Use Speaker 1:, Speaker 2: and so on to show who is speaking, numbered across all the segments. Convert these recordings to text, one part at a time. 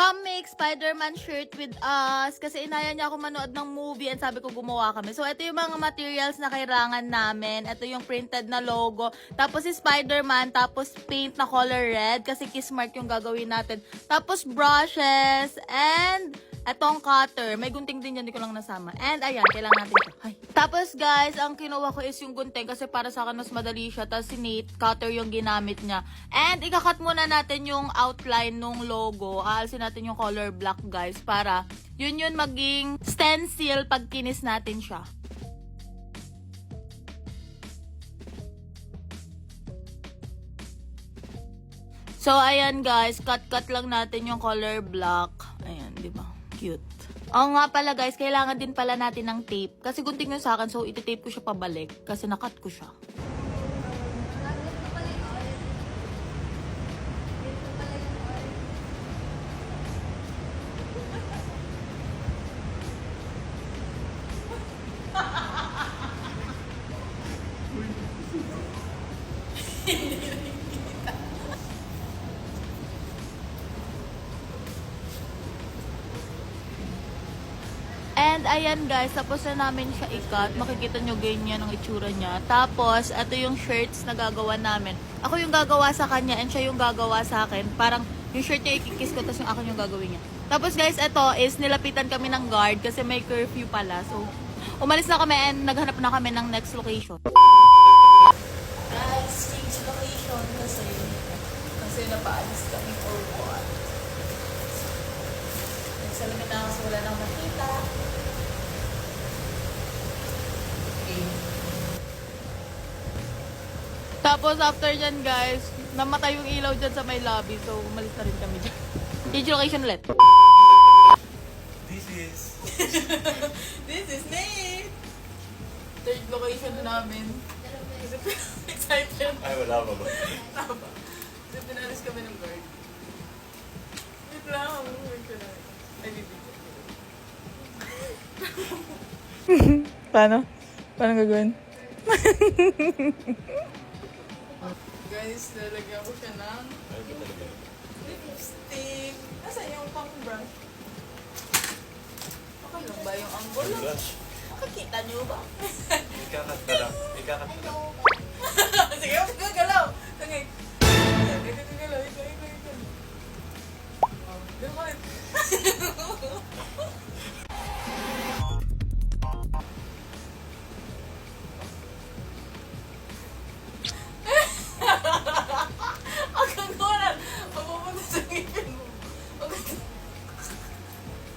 Speaker 1: Come make Spider-Man shirt with us. Kasi inaya niya ako manood ng movie and sabi ko gumawa kami. So, ito yung mga materials na kailangan namin. Ito yung printed na logo. Tapos si Spider-Man. Tapos paint na color red. Kasi kiss mark yung gagawin natin. Tapos brushes. And etong cutter. May gunting din yan. Hindi ko lang nasama. And ayan, kailangan natin ito. Ay. Tapos guys, ang kinuha ko is yung gunting. Kasi para sa akin mas madali siya. Tapos si Nate, cutter yung ginamit niya. And ikakat muna natin yung outline ng logo. Aalsin natin yung color black guys. Para yun maging stencil pag kinis natin siya. So, ayan guys, cut lang natin yung color black. Ayan, di ba? Cute. Oo nga pala guys, kailangan din pala natin ng tape. Kasi gunting yun sa akin, so iti-tape ko siya pabalik. Kasi nakat ko siya. And ayan guys, tapos na namin siya ikat. Makikita nyo ganyan ang itsura niya. Tapos, ito yung shirts na gagawa namin. Ako yung gagawa sa kanya and siya yung gagawa sa akin. Parang yung shirt niya ikikis ko, tapos yung akin yung gagawin niya. Tapos guys, ito is nilapitan kami ng guard kasi may curfew pala. So, umalis na kami and naghanap na kami ng next location. Guys, change location kasi napaalis kami for what? Nagsalamin na kasi wala nang makita. Tapos after dyan guys, namatay yung ilaw dyan sa may lobby. So, umalis na rin kami dyan. Change location ulit.
Speaker 2: This is...
Speaker 1: This is Nate! Third location namin. Excited.
Speaker 2: Ay, wala pa ba?
Speaker 1: Tama. So, pinalis kami ng guard. Wait lang. Wait ko lang. Ay, bibigyan. Paano? Paano gagawin? Guys, lalagyan ko siya ng
Speaker 2: Ay, ba talaga?
Speaker 1: lipstick. Nasaan yung pang brush? Okay lang ba yung angle?
Speaker 2: Brush.
Speaker 1: Makikita niyo ba?
Speaker 2: Ikakat na lang. Ikakat na lang.
Speaker 1: Sige, huwag ka galaw. Sige. Huwag ka galaw. Ikaw. Ganun ka rin.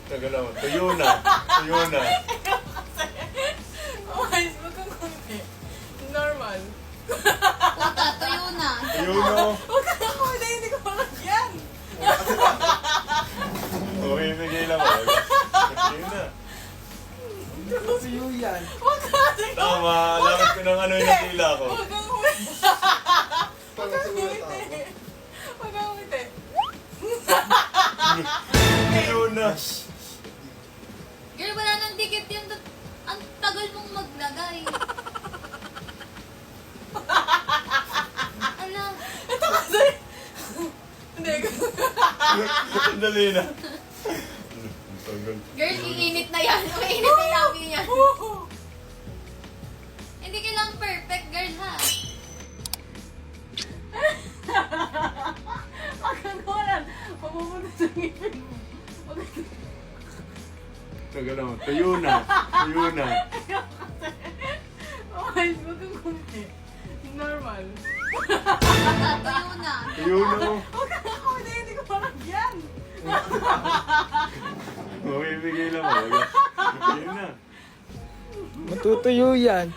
Speaker 2: Kagalaw. Tuyo na. Tuyo na.
Speaker 1: Okay, wag kang kumpi. Normal.
Speaker 3: Puta, tuyo na.
Speaker 2: Tuyo na.
Speaker 1: Wag kang kumpi, hindi ko malagyan.
Speaker 2: Okay, bigay lang ako. Tuyo na.
Speaker 4: Tuyo yan.
Speaker 1: Wag kang kumpi.
Speaker 2: Tama. Alamit ko ng ano yung tila ko.
Speaker 1: Wag kang kumpi. Wag kang kumpi. Wag kang kumpi.
Speaker 2: Tuyo na.
Speaker 3: Girl, wala nang dikit yun. Ang tagal mong maglagay. Ala,
Speaker 1: Ito kasi. Hindi ko.
Speaker 2: Dali na. Tagal.
Speaker 3: girl, iinit na yan. Mainit na yabi yan. Hindi kailangan perfect, girl, ha?
Speaker 1: Wag kang kumpi. Mapupunta sa ngipin mo. Wag kang
Speaker 2: Kagalaw. Tuyo na. Tuyo na.
Speaker 1: okay, wag kang kumpi. Normal.
Speaker 3: Tuyo na.
Speaker 2: Tuyo na.
Speaker 1: Wag kang kumpi, hindi ko malagyan.
Speaker 2: Okay, bigay lang ako. Tuyo na.
Speaker 4: Matutuyo yan.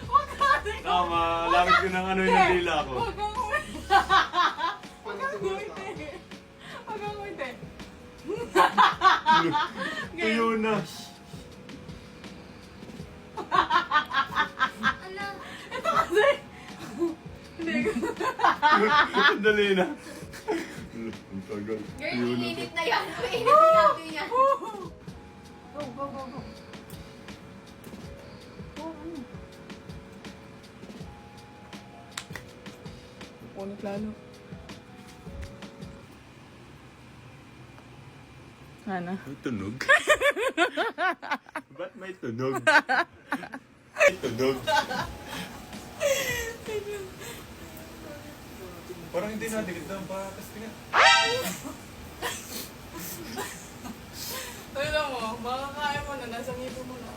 Speaker 2: Tama. Alamit ko ng ano yung tila ko.
Speaker 1: Wag kang kumpi. Wag kang kumpi. Wag kang kumpi.
Speaker 2: Tuyo na.
Speaker 3: Ala,
Speaker 1: Ito kasi. Hindi ko.
Speaker 2: Dali na. Ang tagal.
Speaker 3: girl,
Speaker 2: Tuyo na.
Speaker 3: iinit na yan. Mainit na yabi yan.
Speaker 1: Go.
Speaker 4: Punot lalo.
Speaker 1: Ano?
Speaker 2: May tunog. Ba't may tunog? May tunog. Parang hindi na, dikit lang pa. Tapos tingnan.
Speaker 1: Alam mo, makakain mo na, nasa ngipo mo na.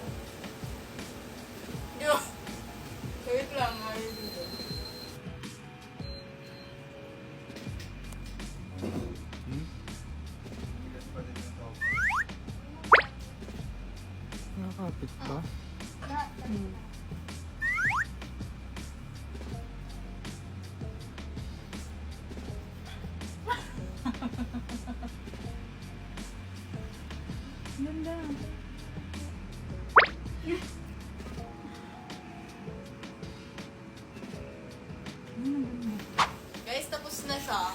Speaker 1: Yo! Wait lang, ayun dito.
Speaker 4: Nakakapit ba?
Speaker 1: Ganda. Guys, tapos na siya.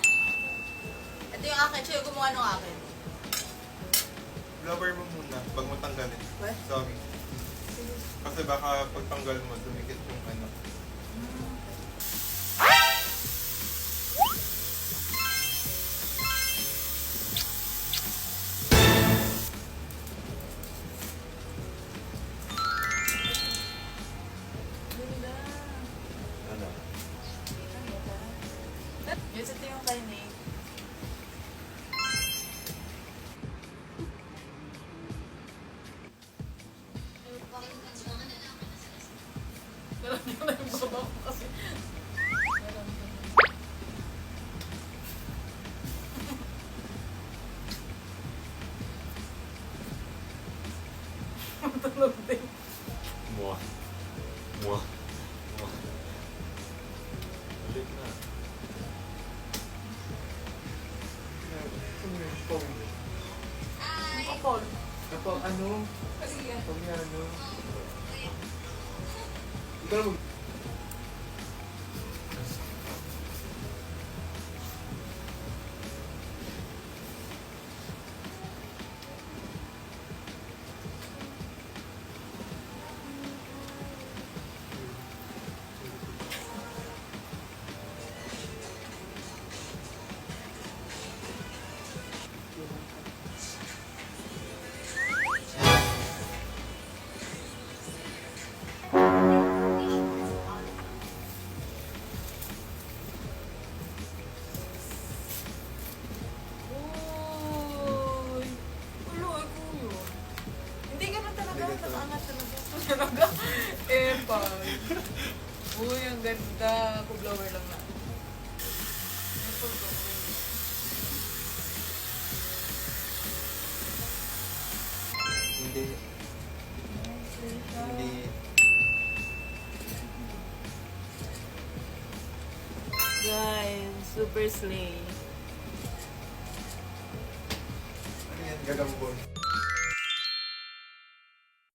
Speaker 1: Ito yung akin. Siya yung gumawa ng akin.
Speaker 5: Blower mo muna, wag mo tanggalin.
Speaker 1: What?
Speaker 5: Sorry. Kasi baka pagtanggal mo, dumikit yung ano.
Speaker 2: Ano?
Speaker 1: Yes, ito yung kay Nate. Meron na yung baba ko kasi. Meron na. Matulog din.
Speaker 2: Mwah. Mwah. Mwah. Ulit na.
Speaker 1: Kapol.
Speaker 5: Kapag ano?
Speaker 1: Sige.
Speaker 5: Kapag ano? Ikaw mag...
Speaker 1: Uy! Ulo, ay kuyo. Hindi ganun talaga. Nakaangat talaga. Ito talaga. Pag. Uy, ang ganda. Ku-blower lang na.
Speaker 5: Hindi. Hindi.
Speaker 1: Guys, super slay.
Speaker 5: Ano yan? Gagambon.